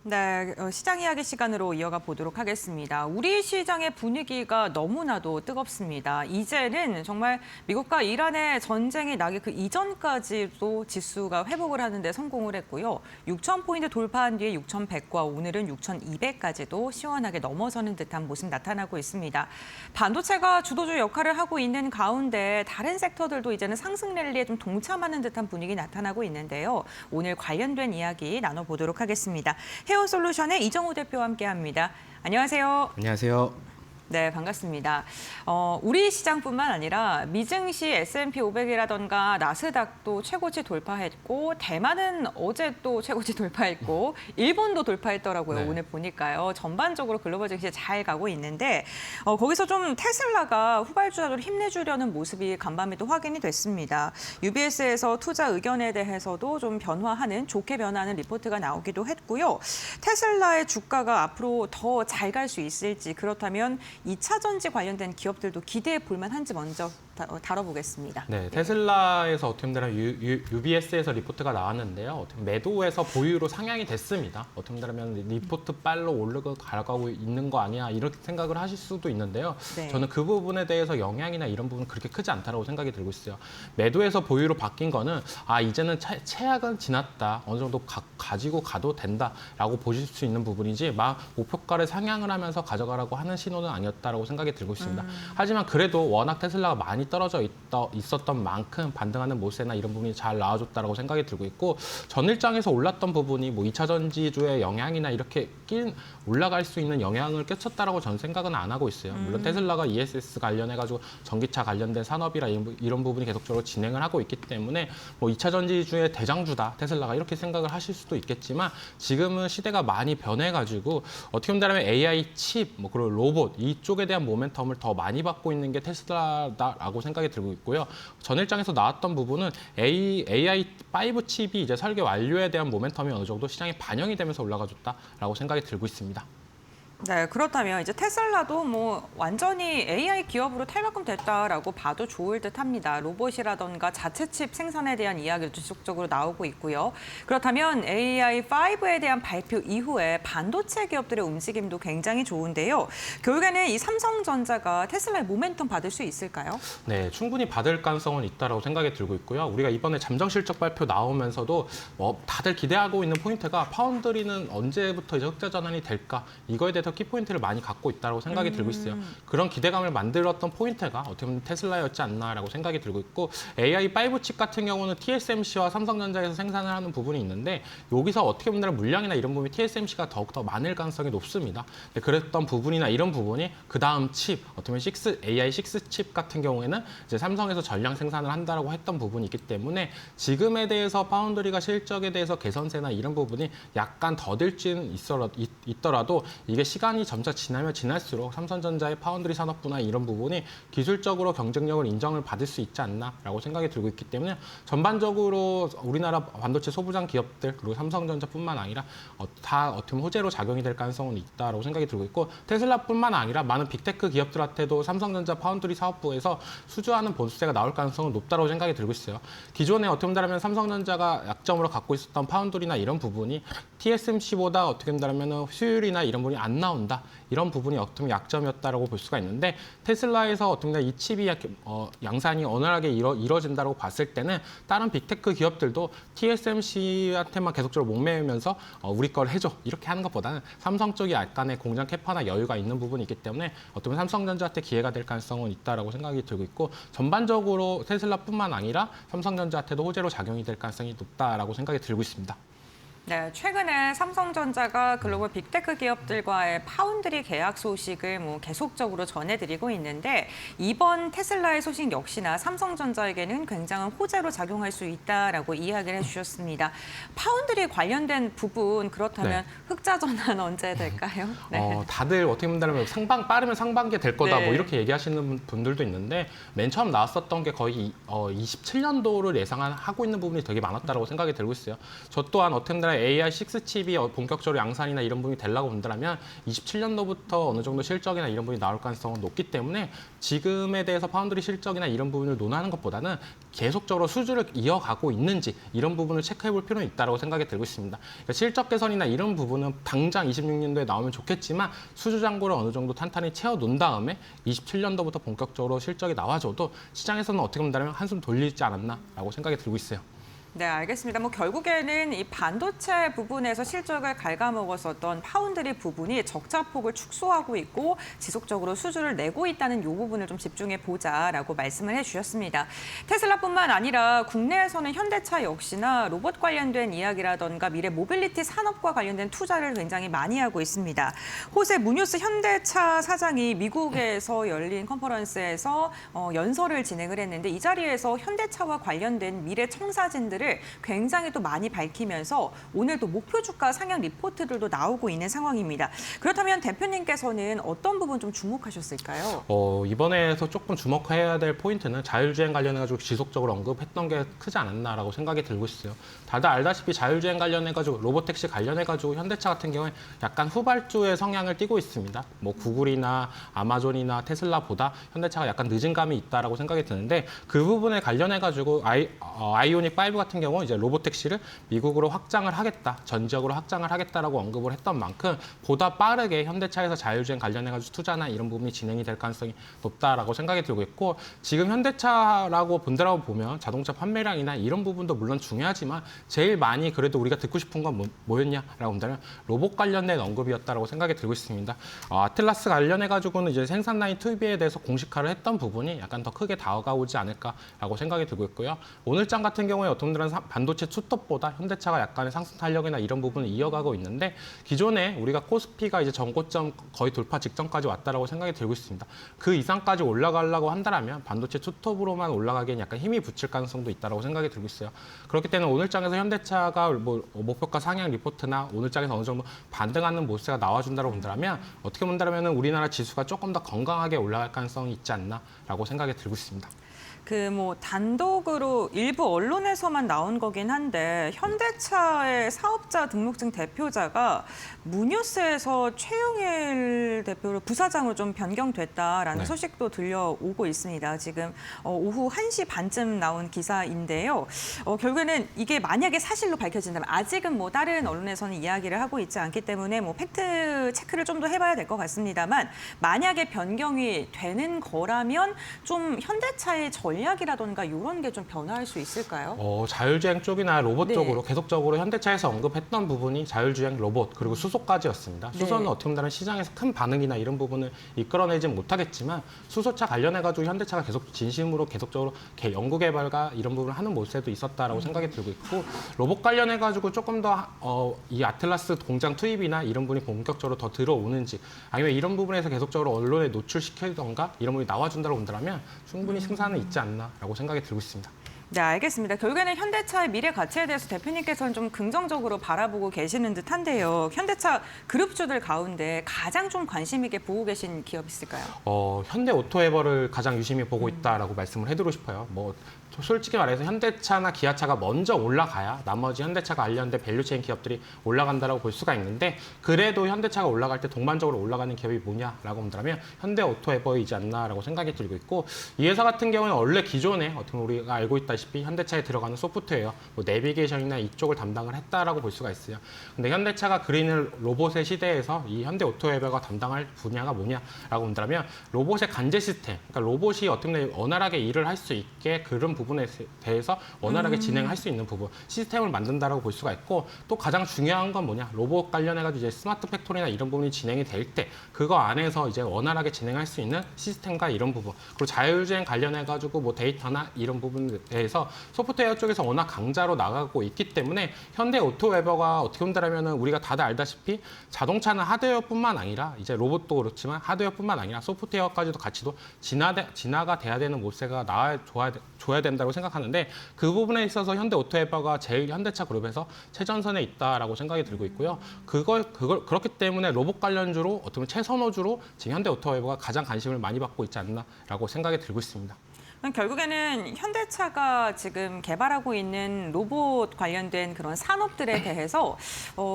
네, 시장 이야기 시간으로 이어가 보도록 하겠습니다. 우리 시장의 분위기가 너무나도 뜨겁습니다. 이제는 정말 미국과 이란의 전쟁이 나기 그 이전까지도 지수가 회복을 하는 데 성공을 했고요. 6,000포인트 돌파한 뒤에 6,100과 오늘은 6,200까지도 시원하게 넘어서는 듯한 모습 나타나고 있습니다. 반도체가 주도주 역할을 하고 있는 가운데 다른 섹터들도 이제는 상승 랠리에 좀 동참하는 듯한 분위기 나타나고 있는데요. 오늘 관련된 이야기 나눠보도록 하겠습니다. 헤어솔루션의 이정우 대표와 함께합니다. 안녕하세요. 안녕하세요. 네, 반갑습니다. 우리 시장뿐만 아니라 미증시 S&P 500이라던가 나스닥도 최고치 돌파했고 대만은 어제 또 최고치 돌파했고 일본도 돌파했더라고요. 네. 오늘 보니까요. 전반적으로 글로벌 증시 잘 가고 있는데 거기서 좀 테슬라가 후발주자로 힘내주려는 모습이 간밤에 또 확인이 됐습니다. UBS에서 투자 의견에 대해서도 좀 변화하는 좋게 변화하는 리포트가 나오기도 했고요. 테슬라의 주가가 앞으로 더 잘 갈 수 있을지 그렇다면 2차 전지 관련된 기업들도 기대해 볼 만한지 먼저 다뤄보겠습니다. 네, 테슬라에서 어떻게 보면 UBS에서 리포트가 나왔는데요. 어떻게 매도에서 보유로 상향이 됐습니다. 어떻게 보면 리포트 빨로 오르고 가고 있는 거 아니야 이렇게 생각을 하실 수도 있는데요. 네. 저는 그 부분에 대해서 영향이나 이런 부분은 그렇게 크지 않다고 생각이 들고 있어요. 매도에서 보유로 바뀐 거는 이제는 최악은 지났다. 어느 정도 가지고 가도 된다라고 보실 수 있는 부분이지 막 목표가를 상향을 하면서 가져가라고 하는 신호는 아니었다라고 생각이 들고 있습니다. 하지만 그래도 워낙 테슬라가 많이 떨어져 있었던 만큼 반등하는 모세나 이런 부분이 잘 나와줬다라고 생각이 들고 있고 전일장에서 올랐던 부분이 뭐 2차 전지주의 영향이나 이렇게 올라갈 수 있는 영향을 끼쳤다라고 저는 생각은 안 하고 있어요. 물론 테슬라가 ESS 관련해가지고 전기차 관련된 산업이라 이런 부분이 계속적으로 진행을 하고 있기 때문에 뭐 2차 전지주의 대장주다 테슬라가 이렇게 생각을 하실 수도 있겠지만 지금은 시대가 많이 변해가지고 어떻게 보면 AI 칩, 뭐 그리고 로봇 이쪽에 대한 모멘텀을 더 많이 받고 있는 게 테슬라다라고 생각이 들고 있고요. 전일장에서 나왔던 부분은 AI5 칩이 이제 설계 완료에 대한 모멘텀이 어느 정도 시장에 반영이 되면서 올라가줬다라고 생각이 들고 있습니다. 네, 그렇다면 이제 테슬라도 뭐 완전히 AI 기업으로 탈바꿈됐다라고 봐도 좋을 듯합니다. 로봇이라던가 자체 칩 생산에 대한 이야기도 지속적으로 나오고 있고요. 그렇다면 AI5에 대한 발표 이후에 반도체 기업들의 움직임도 굉장히 좋은데요. 결국에는 이 삼성전자가 테슬라의 모멘텀 받을 수 있을까요? 네, 충분히 받을 가능성은 있다라고 생각이 들고 있고요. 우리가 이번에 잠정 실적 발표 나오면서도 다들 기대하고 있는 포인트가 파운드리는 언제부터 이제 흑자 전환이 될까? 이거에 대해서 키포인트를 많이 갖고 있다고 생각이 들고 있어요. 그런 기대감을 만들었던 포인트가 어떻게 보면 테슬라였지 않나라고 생각이 들고 있고 AI5 칩 같은 경우는 TSMC와 삼성전자에서 생산을 하는 부분이 있는데 여기서 어떻게 보면 물량이나 이런 부분이 TSMC가 더욱더 많을 가능성이 높습니다. 그랬던 부분이나 이런 부분이 그 다음 칩, 어떻게 보면 AI6 칩 같은 경우에는 이제 삼성에서 전량 생산을 한다라고 했던 부분이 있기 때문에 지금에 대해서 파운드리가 실적에 대해서 개선세나 이런 부분이 약간 더딜지는 있더라도 이게 시간이 점차 지나면 지날수록 삼성전자의 파운드리 산업 분야 이런 부분이 기술적으로 경쟁력을 인정을 받을 수 있지 않나라고 생각이 들고 있기 때문에 전반적으로 우리나라 반도체 소부장 기업들 그리고 삼성전자뿐만 아니라 다 어떻게 보면 호재로 작용이 될 가능성은 있다라고 생각이 들고 있고 테슬라뿐만 아니라 많은 빅테크 기업들한테도 삼성전자 파운드리 사업부에서 수주하는 보수세가 나올 가능성은 높다고 생각이 들고 있어요. 기존에 어떻게 본다면 삼성전자가 약점으로 갖고 있었던 파운드리나 이런 부분이 TSMC보다 어떻게 본다면 수율이나 이런 부분이 안 나온다. 이런 부분이 어떻게 보면 약점이었다고 볼 수가 있는데 테슬라에서 어떻게 보면 이 칩이 양산이 원활하게 이루어진다고 봤을 때는 다른 빅테크 기업들도 TSMC한테만 계속적으로 목매면서 우리 걸 해줘 이렇게 하는 것보다는 삼성 쪽이 약간의 공장 캐파나 여유가 있는 부분이 있기 때문에 어떻게 보면 삼성전자한테 기회가 될 가능성은 있다라고 생각이 들고 있고 전반적으로 테슬라뿐만 아니라 삼성전자한테도 호재로 작용이 될 가능성이 높다라고 생각이 들고 있습니다. 네, 최근에 삼성전자가 글로벌 빅테크 기업들과의 파운드리 계약 소식을 계속적으로 전해드리고 있는데 이번 테슬라의 소식 역시나 삼성전자에게는 굉장한 호재로 작용할 수 있다라고 이야기를 해주셨습니다. 파운드리 관련된 부분 그렇다면 흑자 전환 언제 될까요? 네. 다들 어떻게 본다면 빠르면 상반기에 될 거다 네. 뭐 이렇게 얘기하시는 분들도 있는데 맨 처음 나왔었던 게 거의 27년도를 예상하고 있는 부분이 되게 많았다고 생각이 들고 있어요. 저 또한 어떻게 보면 우리나라 AI6 칩이 본격적으로 양산이나 이런 부분이 되려고 본다면 27년도부터 어느 정도 실적이나 이런 부분이 나올 가능성은 높기 때문에 지금에 대해서 파운드리 실적이나 이런 부분을 논하는 것보다는 계속적으로 수주를 이어가고 있는지 이런 부분을 체크해 볼 필요는 있다고 생각이 들고 있습니다. 그러니까 실적 개선이나 이런 부분은 당장 26년도에 나오면 좋겠지만 수주 잔고를 어느 정도 탄탄히 채워 놓은 다음에 27년도부터 본격적으로 실적이 나와줘도 시장에서는 어떻게 본다면 한숨 돌리지 않았나라고 생각이 들고 있어요. 네, 알겠습니다. 뭐 결국에는 이 반도체 부분에서 실적을 갉아먹었었던 파운드리 부분이 적자폭을 축소하고 있고 지속적으로 수주를 내고 있다는 이 부분을 좀 집중해 보자라고 말씀을 해주셨습니다. 테슬라뿐만 아니라 국내에서는 현대차 역시나 로봇 관련된 이야기라던가 미래 모빌리티 산업과 관련된 투자를 굉장히 많이 하고 있습니다. 호세 무뉴스 현대차 사장이 미국에서 열린 컨퍼런스에서 연설을 진행을 했는데 이 자리에서 현대차와 관련된 미래 청사진들을 굉장히 또 많이 밝히면서 오늘 또 목표 주가 상향 리포트들도 나오고 있는 상황입니다. 그렇다면 대표님께서는 어떤 부분 좀 주목하셨을까요? 이번에서 조금 주목해야 될 포인트는 자율주행 관련해가지고 지속적으로 언급했던 게 크지 않았나라고 생각이 들고 있어요. 다들 알다시피 자율주행 관련해가지고 로보택시 관련해가지고 현대차 같은 경우에 약간 후발주의 성향을 띠고 있습니다. 뭐 구글이나 아마존이나 테슬라보다 현대차가 약간 늦은 감이 있다라고 생각이 드는데 그 부분에 관련해가지고 아이오닉 5 같은 경우 이제 로보택시를 미국으로 확장을 하겠다, 전 지역으로 확장을 하겠다라고 언급을 했던 만큼 보다 빠르게 현대차에서 자율주행 관련해가지고 투자나 이런 부분이 진행이 될 가능성이 높다라고 생각이 들고 있고 지금 현대차라고 본다라고 보면 자동차 판매량이나 이런 부분도 물론 중요하지만 제일 많이 그래도 우리가 듣고 싶은 건 뭐였냐라고 본다면 로봇 관련된 언급이었다라고 생각이 들고 있습니다. 아틀라스 관련해가지고는 이제 생산 라인 투입에 대해서 공식화를 했던 부분이 약간 더 크게 다가오지 않을까라고 생각이 들고 있고요. 오늘장 같은 경우에 어떤 분들은 반도체 투톱보다 현대차가 약간의 상승 탄력이나 이런 부분을 이어가고 있는데 기존에 우리가 코스피가 이제 전고점 거의 돌파 직전까지 왔다라고 생각이 들고 있습니다. 그 이상까지 올라가려고 한다면 반도체 투톱으로만 올라가기엔 약간 힘이 붙일 가능성도 있다라고 생각이 들고 있어요. 그렇기 때문에 오늘장에서 현대차가 뭐 목표가 상향 리포트나 오늘장에서 어느 정도 반등하는 모습가 나와준다고 본다면 어떻게 본다면 우리나라 지수가 조금 더 건강하게 올라갈 가능성이 있지 않나라고 생각이 들고 있습니다. 뭐 단독으로 일부 언론에서만 나온 거긴 한데 현대차의 사업자 등록증 대표자가 무뉴스에서 최영일 대표로 부사장으로 좀 변경됐다라는 소식도 들려오고 있습니다. 지금 오후 1시 반쯤 나온 기사인데요. 결국에는 이게 만약에 사실로 밝혀진다면 아직은 뭐 다른 언론에서는 이야기를 하고 있지 않기 때문에 뭐 팩트 체크를 좀 더 해봐야 될 것 같습니다만 만약에 변경이 되는 거라면 좀 현대차의 전략이라던가 이런 게 좀 변화할 수 있을까요? 자율주행 쪽이나 로봇 쪽으로 계속적으로 현대차에서 언급했던 부분이 자율주행 로봇 그리고 수소까지였습니다. 수소는 어떻게 보면 시장에서 큰 반응이나 이런 부분을 이끌어내지는 못하겠지만 수소차 관련해가지고 현대차가 계속 진심으로 계속적으로 연구 개발과 이런 부분을 하는 모습도 있었다라고 생각이 들고 있고 로봇 관련해가지고 조금 더 이 아틀라스 공장 투입이나 이런 부분이 본격적으로 더 들어오는지 아니면 이런 부분에서 계속적으로 언론에 노출시키던가 이런 부분이 나와준다고 본다면 충분히 승산은 있지 않나라고 생각이 들고 있습니다. 네, 알겠습니다. 결국에는 현대차의 미래 가치에 대해서 대표님께서는 좀 긍정적으로 바라보고 계시는 듯한데요. 현대차 그룹주들 가운데 가장 좀 관심 있게 보고 계신 기업 있을까요? 현대 오토에버를 가장 유심히 보고 있다라고 말씀을 해드리고 싶어요. 솔직히 말해서 현대차나 기아차가 먼저 올라가야 나머지 현대차 관련된 밸류체인 기업들이 올라간다고 볼 수가 있는데 그래도 현대차가 올라갈 때 동반적으로 올라가는 기업이 뭐냐라고 본다면 현대 오토에버이지 않나라고 생각이 들고 있고 이 회사 같은 경우는 원래 기존에 어떻게 우리가 알고 있다시피 현대차에 들어가는 소프트웨어, 내비게이션이나 이쪽을 담당을 했다라고 볼 수가 있어요. 근데 현대차가 그리는 로봇의 시대에서 이 현대 오토에버가 담당할 분야가 뭐냐라고 본다면 로봇의 간제 시스템, 그러니까 로봇이 어떻게 보면 원활하게 일을 할 수 있게 그런 부분에 대해서 원활하게 진행할 수 있는 부분, 시스템을 만든다라고 볼 수가 있고 또 가장 중요한 건 뭐냐? 로봇 관련해가지고 이제 스마트 팩토리나 이런 부분이 진행이 될 때 그거 안에서 이제 원활하게 진행할 수 있는 시스템과 이런 부분 그리고 자율주행 관련해가지고 데이터나 이런 부분에 대해서 소프트웨어 쪽에서 워낙 강자로 나가고 있기 때문에 현대 오토웨버가 어떻게 본다면 우리가 다들 알다시피 자동차는 하드웨어뿐만 아니라 이제 로봇도 그렇지만 하드웨어뿐만 아니라 소프트웨어까지도 같이도 진화가 돼야 되는 모세가 나와줘야 된다고 생각하는데 그 부분에 있어서 현대 오토웨버가 제일 현대차 그룹에서 최전선에 있다라고 생각이 들고 있고요. 그렇기 때문에 로봇 관련주로 어떻게 보면 최선호주로 지금 현대 오토웨버가 가장 관심을 많이 받고 있지 않나라고 생각이 들고 있습니다. 결국에는 현대차가 지금 개발하고 있는 로봇 관련된 그런 산업들에 대해서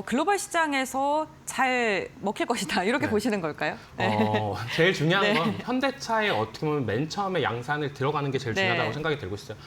글로벌 시장에서 잘 먹힐 것이다 이렇게 네. 보시는 걸까요? 제일 중요한 네. 건 현대차에 어떻게 보면 맨 처음에 양산을 들어가는 게 제일 네. 중요하다고 생각이 들고 있어요.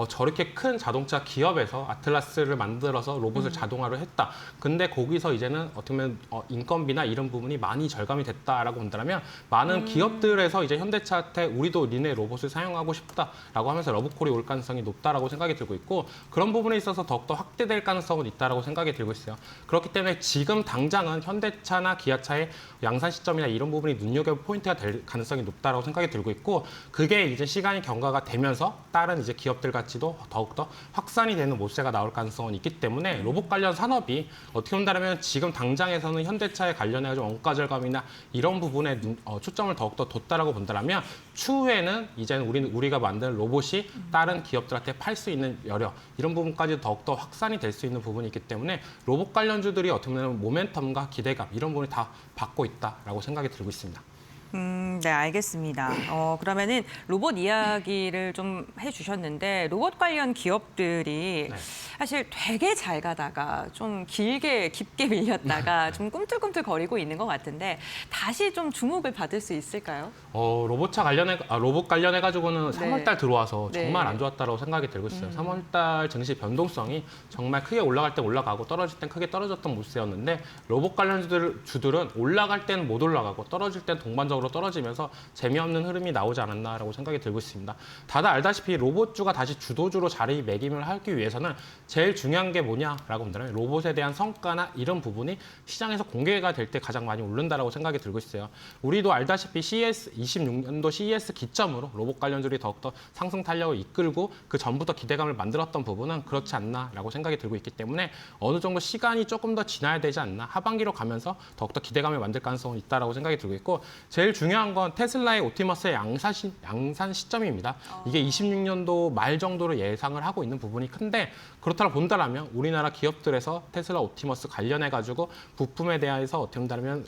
저렇게 큰 자동차 기업에서 아틀라스를 만들어서 로봇을 자동화를 했다. 근데 거기서 이제는 어떻게 보면 인건비나 이런 부분이 많이 절감이 됐다라고 본다면 많은 기업들에서 이제 현대차한테 우리도 니네 로봇을 사용하고 싶다라고 하면서 러브콜이 올 가능성이 높다라고 생각이 들고 있고 그런 부분에 있어서 더욱더 확대될 가능성은 있다라고 생각이 들고 있어요. 그렇기 때문에 지금 당장은 현대차나 기아차의 양산 시점이나 이런 부분이 눈여겨볼 포인트가 될 가능성이 높다라고 생각이 들고 있고 그게 이제 시간이 경과가 되면서 다른 이제 기업들 같이도 더욱더 확산이 되는 모세가 나올 가능성은 있기 때문에 로봇 관련 산업이 어떻게 본다면 지금 당장에서는 현대차에 관련해서 원가 절감이나 이런 부분에 초점을 더욱더 뒀다라고 본다면 추후에는 이제는 우리가 만든 로봇이 다른 기업들한테 팔 수 있는 여력 이런 부분까지 더욱더 확산이 될 수 있는 부분이 있기 때문에 로봇 관련주들이 어떻게 보면 모멘텀과 기대감 이런 부분을 다 받고 있다라고 생각이 들고 있습니다. 네, 알겠습니다. 그러면은 로봇 이야기를 좀 해주셨는데 로봇 관련 기업들이 네. 사실 되게 잘 가다가 좀 깊게 밀렸다가 좀 꿈틀꿈틀 거리고 있는 것 같은데 다시 좀 주목을 받을 수 있을까요? 로봇 관련해 가지고는 3월달 들어와서 네. 정말 안 좋았다고 생각이 들고 있어요. 3월달 증시 변동성이 정말 크게 올라갈 때 올라가고 떨어질 땐 크게 떨어졌던 모습이었는데 로봇 관련 주들은 올라갈 때는 못 올라가고 떨어질 땐 동반적으로 떨어지면서 재미없는 흐름이 나오지 않았나라고 생각이 들고 있습니다. 다들 알다시피 로봇주가 다시 주도주로 자리매김을 하기 위해서는 제일 중요한 게 뭐냐라고 본다면 로봇에 대한 성과나 이런 부분이 시장에서 공개가 될 때 가장 많이 오른다라고 생각이 들고 있어요. 우리도 알다시피 CES 26년도 CES 기점으로 로봇 관련주들이 더욱더 상승 탄력을 이끌고 그 전부터 기대감을 만들었던 부분은 그렇지 않나라고 생각이 들고 있기 때문에 어느 정도 시간이 조금 더 지나야 되지 않나 하반기로 가면서 더욱더 기대감을 만들 가능성은 있다라고 생각이 들고 있고 제일 중요한 건 테슬라의 옵티머스의 양산 시점입니다. 이게 26년도 말 정도로 예상을 하고 있는 부분이 큰데 그렇다고 본다면 우리나라 기업들에서 테슬라 옵티머스 관련해가지고 부품에 대해서 어떻게 본다면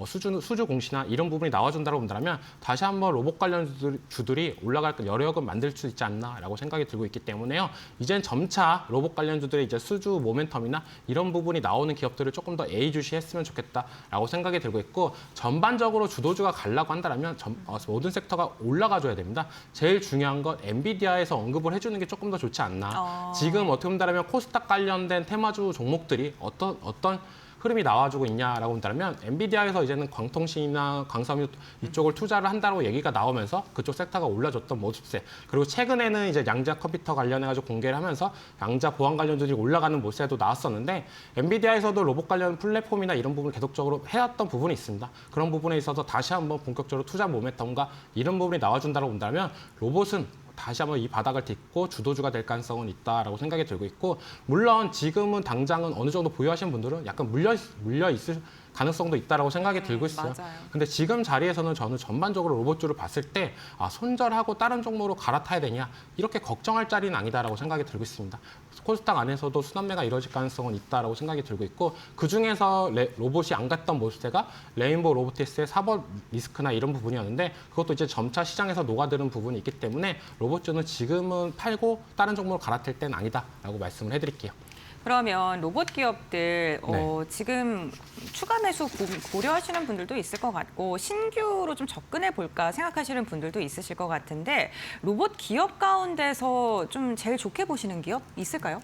수주 공시나 이런 부분이 나와준다고 본다면 다시 한번 로봇 관련 주들이 올라갈 여력을 만들 수 있지 않나라고 생각이 들고 있기 때문에요. 이젠 점차 로봇 관련주들의 이제 수주 모멘텀이나 이런 부분이 나오는 기업들을 조금 더 예의주시했으면 좋겠다라고 생각이 들고 있고 전반적으로 주도주가 가려고 한다면 모든 섹터가 올라가줘야 됩니다. 제일 중요한 건 엔비디아에서 언급을 해주는 게 조금 더 좋지 않나. 지금 어떻게 본다면 코스닥 관련된 테마주 종목들이 어떤 흐름이 나와주고 있냐라고 본다면 엔비디아에서 이제는 광통신이나 광섬유 이쪽을 투자를 한다고 얘기가 나오면서 그쪽 섹터가 올라줬던 모습세 그리고 최근에는 이제 양자 컴퓨터 관련해가지고 공개를 하면서 양자 보안 관련주들이 올라가는 모습도 나왔었는데 엔비디아에서도 로봇 관련 플랫폼이나 이런 부분을 계속적으로 해왔던 부분이 있습니다. 그런 부분에 있어서 다시 한번 본격적으로 투자 모멘텀과 이런 부분이 나와준다고 본다면 로봇은 다시 한번 이 바닥을 딛고 주도주가 될 가능성은 있다라고 생각이 들고 있고 물론 지금은 당장은 어느 정도 보유하시는 분들은 약간 물려 있을 가능성도 있다라고 생각이 들고 있어요. 맞아요. 근데 지금 자리에서는 저는 전반적으로 로봇주를 봤을 때 손절하고 다른 종목으로 갈아타야 되냐 이렇게 걱정할 자리는 아니다라고 생각이 들고 있습니다. 코스닥 안에서도 순환매가 이루어질 가능성은 있다라고 생각이 들고 있고 그중에서 로봇이 안 갔던 모습세가 레인보우 로보티스의 사법 리스크나 이런 부분이었는데 그것도 이제 점차 시장에서 녹아드는 부분이 있기 때문에 로봇주는 지금은 팔고 다른 종목으로 갈아탈 때는 아니다라고 말씀을 해드릴게요. 그러면 로봇 기업들 네. 지금 추가 매수 고려하시는 분들도 있을 것 같고 신규로 좀 접근해 볼까 생각하시는 분들도 있으실 것 같은데 로봇 기업 가운데서 좀 제일 좋게 보시는 기업 있을까요?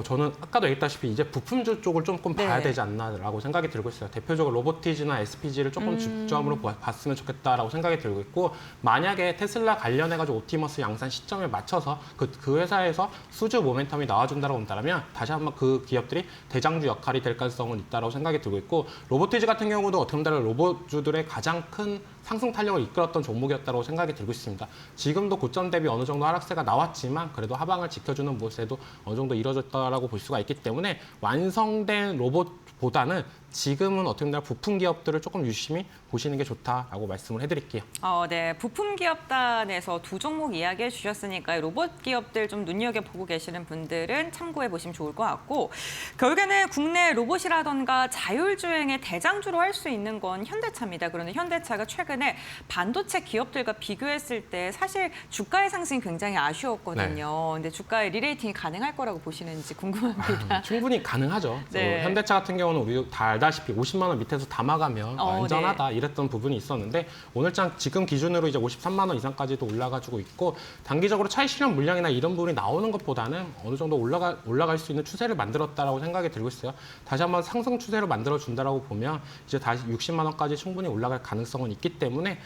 저는 아까도 얘기했다시피 이제 부품주 쪽을 조금 네. 봐야 되지 않나라고 생각이 들고 있어요. 대표적으로 로보티즈나 SPG를 조금 중점으로 봤으면 좋겠다라고 생각이 들고 있고 만약에 테슬라 관련해가지고 옵티머스 양산 시점에 맞춰서 그 회사에서 수주 모멘텀이 나와준다고 본다면 다시 한번 그 기업들이 대장주 역할이 될 가능성은 있다고 생각이 들고 있고 로보티즈 같은 경우도 어떻게 보면 로봇주들의 가장 큰 상승 탄력을 이끌었던 종목이었다고 생각이 들고 있습니다. 지금도 고점 대비 어느 정도 하락세가 나왔지만 그래도 하방을 지켜주는 모습에도 어느 정도 이뤄졌다라고 볼 수가 있기 때문에 완성된 로봇 보다는 지금은 어떻게 보면 부품 기업들을 조금 유심히 보시는 게 좋다라고 말씀을 해드릴게요. 네. 부품 기업단에서 두 종목 이야기해 주셨으니까 로봇 기업들 좀 눈여겨보고 계시는 분들은 참고해 보시면 좋을 것 같고 결국에는 국내 로봇이라던가 자율주행의 대장주로 할 수 있는 건 현대차입니다. 그런데 현대차가 최근에 반도체 기업들과 비교했을 때 사실 주가의 상승이 굉장히 아쉬웠거든요. 근데 주가의 리레이팅이 가능할 거라고 보시는지 궁금합니다. 충분히 가능하죠. 네. 현대차 같은 경우는 우리 다 알다시피 50만 원 밑에서 담아가면 안전하다 이랬던 부분이 있었는데 오늘장 지금 기준으로 이제 53만 원 이상까지도 올라가지고 있고 단기적으로 차익 실현 물량이나 이런 부분이 나오는 것보다는 어느 정도 올라갈 수 있는 추세를 만들었다라고 생각이 들고 있어요. 다시 한번 상승 추세로 만들어 준다라고 보면 이제 다시 60만 원까지 충분히 올라갈 가능성은 있기 때문에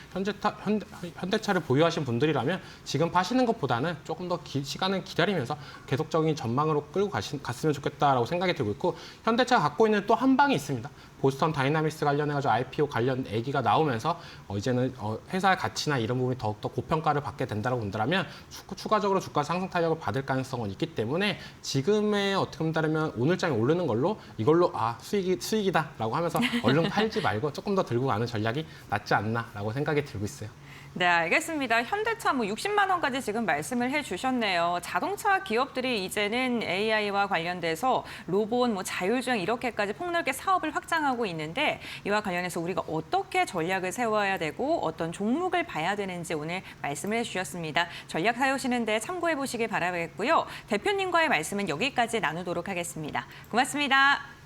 현대차를 보유하신 분들이라면 지금 파시는 것보다는 조금 더 시간을 기다리면서 계속적인 전망으로 끌고 갔으면 좋겠다라고 생각이 들고 있고 현대차가 갖고 있는 또 한 방이 있습니다. 보스턴 다이나믹스 관련해가지고 IPO 관련 얘기가 나오면서 이제는 회사의 가치나 이런 부분이 더욱더 고평가를 받게 된다고 본다면 추가적으로 주가 상승 탄력을 받을 가능성은 있기 때문에 지금의 어떻게 본다면 오늘장에 오르는 걸로 이걸로 수익이다라고 하면서 얼른 팔지 말고 조금 더 들고 가는 전략이 낫지 않나라고 생각이 들고 있어요. 네, 알겠습니다. 현대차 60만 원까지 지금 말씀을 해주셨네요. 자동차 기업들이 이제는 AI와 관련돼서 로봇, 자율주행 이렇게까지 폭넓게 사업을 확장하고 있는데 이와 관련해서 우리가 어떻게 전략을 세워야 되고 어떤 종목을 봐야 되는지 오늘 말씀을 해주셨습니다. 전략 세우시는데 참고해 보시길 바라겠고요. 대표님과의 말씀은 여기까지 나누도록 하겠습니다. 고맙습니다.